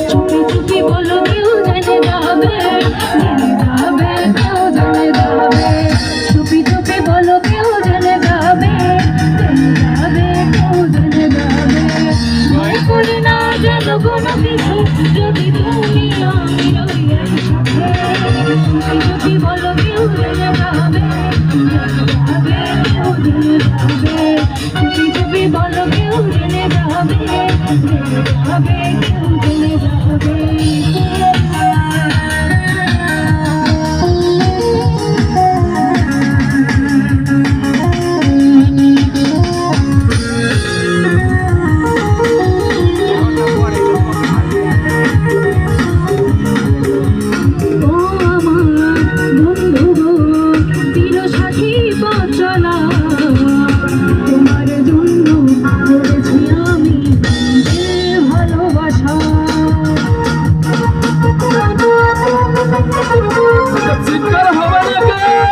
চুপি চুপি বলো কেউ জেনে যাবে, কেউ জেনে যাবে। চুপি চুপি বলো কেউ জেনে যাবে, কেউ জেনে যাবে। ভয় করি না যেন কোনো কিছু, যদি তুমি আমি রই একসাথে। চুপি চুপি বলো কেউ জেনে যাবে, কেউ জেনে যাবে। চুপি চুপি বলো কেউ জেনে যাবে, কেউ